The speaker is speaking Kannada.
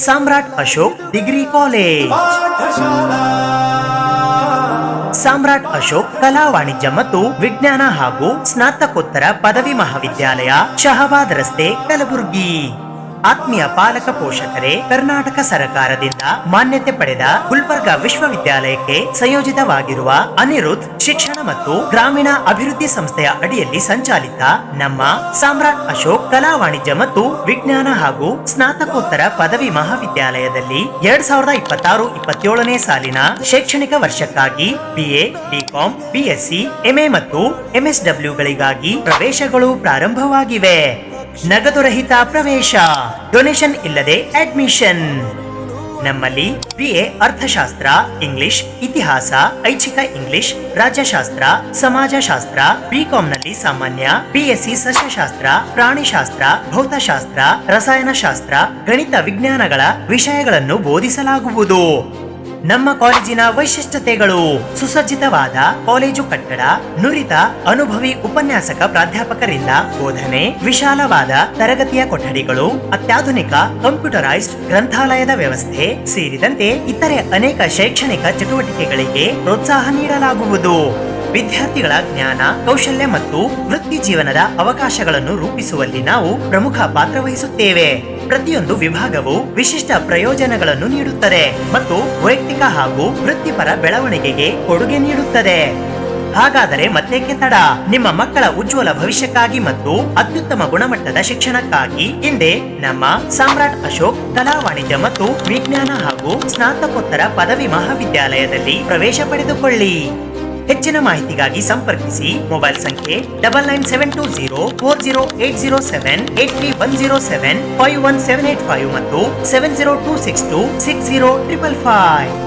ಸಾಮ್ರಾಟ್ ಅಶೋಕ್ ಡಿಗ್ರಿ ಕಾಲೇಜ್, ಸಾಮ್ರಾಟ್ ಅಶೋಕ್ ಕಲಾ ವಾಣಿಜ್ಯ ಮತ್ತು ವಿಜ್ಞಾನ ಹಾಗೂ ಸ್ನಾತಕೋತ್ತರ ಪದವಿ ಮಹಾವಿದ್ಯಾಲಯ, ಶಹಬಾದ್ ರಸ್ತೆ, ಕಲಬುರಗಿ. ಆತ್ಮೀಯ ಪಾಲಕ ಪೋಷಕರೇ, ಕರ್ನಾಟಕ ಸರ್ಕಾರದಿಂದ ಮಾನ್ಯತೆ ಪಡೆದ ಗುಲ್ಬರ್ಗಾ ವಿಶ್ವವಿದ್ಯಾಲಯಕ್ಕೆ ಸಂಯೋಜಿತವಾಗಿರುವ ಅನಿರುದ್ಧ್ ಶಿಕ್ಷಣ ಮತ್ತು ಗ್ರಾಮೀಣ ಅಭಿವೃದ್ಧಿ ಸಂಸ್ಥೆಯ ಅಡಿಯಲ್ಲಿ ಸಂಚಾಲಿತ ನಮ್ಮ ಸಾಮ್ರಾಟ್ ಅಶೋಕ್ ಕಲಾ ವಾಣಿಜ್ಯ ಮತ್ತು ವಿಜ್ಞಾನ ಹಾಗೂ ಸ್ನಾತಕೋತ್ತರ ಪದವಿ ಮಹಾವಿದ್ಯಾಲಯದಲ್ಲಿ 2026-27ನೇ ಸಾಲಿನ ಶೈಕ್ಷಣಿಕ ವರ್ಷಕ್ಕಾಗಿ BA, BCom, BSc, MA ಮತ್ತು MSW ಪ್ರವೇಶಗಳು ಪ್ರಾರಂಭವಾಗಿವೆ. ನಗದು ರಹಿತ ಪ್ರವೇಶ, ಡೊನೇಷನ್ ಇಲ್ಲದೆ ಅಡ್ಮಿಷನ್. ನಮ್ಮಲ್ಲಿ BA ಅರ್ಥಶಾಸ್ತ್ರ, ಇಂಗ್ಲಿಷ್, ಇತಿಹಾಸ, ಐಚ್ಛಿಕ ಇಂಗ್ಲಿಷ್, ರಾಜ್ಯಶಾಸ್ತ್ರ, ಸಮಾಜಶಾಸ್ತ್ರ, BCom ನಲ್ಲಿ ಸಾಮಾನ್ಯ, BSc ಸಸ್ಯಶಾಸ್ತ್ರ, ಪ್ರಾಣಿಶಾಸ್ತ್ರ, ಭೌತಶಾಸ್ತ್ರ, ರಸಾಯನಶಾಸ್ತ್ರ, ಗಣಿತ ವಿಜ್ಞಾನಗಳ ವಿಷಯಗಳನ್ನು ಬೋಧಿಸಲಾಗುವುದು. ನಮ್ಮ ಕಾಲೇಜಿನ ವೈಶಿಷ್ಟ್ಯತೆಗಳು: ಸುಸಜ್ಜಿತವಾದ ಕಾಲೇಜು ಕಟ್ಟಡ, ನುರಿತ ಅನುಭವಿ ಉಪನ್ಯಾಸಕ ಪ್ರಾಧ್ಯಾಪಕರಿಂದ ಬೋಧನೆ, ವಿಶಾಲವಾದ ತರಗತಿಯ ಕೊಠಡಿಗಳು, ಅತ್ಯಾಧುನಿಕ ಕಂಪ್ಯೂಟರೈಸ್ಡ್ ಗ್ರಂಥಾಲಯದ ವ್ಯವಸ್ಥೆ ಸೇರಿದಂತೆ ಇತರೆ ಅನೇಕ ಶೈಕ್ಷಣಿಕ ಚಟುವಟಿಕೆಗಳಿಗೆ ಪ್ರೋತ್ಸಾಹ ನೀಡಲಾಗುವುದು. ವಿದ್ಯಾರ್ಥಿಗಳ ಜ್ಞಾನ, ಕೌಶಲ್ಯ ಮತ್ತು ವೃತ್ತಿ ಜೀವನದ ಅವಕಾಶಗಳನ್ನು ರೂಪಿಸುವಲ್ಲಿ ನಾವು ಪ್ರಮುಖ ಪಾತ್ರ ವಹಿಸುತ್ತೇವೆ. ಪ್ರತಿಯೊಂದು ವಿಭಾಗವು ವಿಶಿಷ್ಟ ಪ್ರಯೋಜನಗಳನ್ನು ನೀಡುತ್ತದೆ ಮತ್ತು ವೈಯಕ್ತಿಕ ಹಾಗೂ ವೃತ್ತಿಪರ ಬೆಳವಣಿಗೆಗೆ ಕೊಡುಗೆ ನೀಡುತ್ತದೆ. ಹಾಗಾದರೆ ಮತ್ತೇಕೆ ತಡ? ನಿಮ್ಮ ಮಕ್ಕಳ ಉಜ್ವಲ ಭವಿಷ್ಯಕ್ಕಾಗಿ ಮತ್ತು ಅತ್ಯುತ್ತಮ ಗುಣಮಟ್ಟದ ಶಿಕ್ಷಣಕ್ಕಾಗಿ ಹಿಂದೆ ನಮ್ಮ ಸಾಮ್ರಾಟ್ ಅಶೋಕ್ ಕಲಾ ವಾಣಿಜ್ಯ ಮತ್ತು ವಿಜ್ಞಾನ ಹಾಗೂ ಸ್ನಾತಕೋತ್ತರ ಪದವಿ ಮಹಾವಿದ್ಯಾಲಯದಲ್ಲಿ ಪ್ರವೇಶ ಪಡೆದುಕೊಳ್ಳಿ. ಹೆಚ್ಚಿನ ಮಾಹಿತಿಗಾಗಿ ಸಂಪರ್ಕಿಸಿ. ಮೊಬೈಲ್ ಸಂಖ್ಯೆ 9972040807, 8310751785 ಮತ್ತು 7026260555.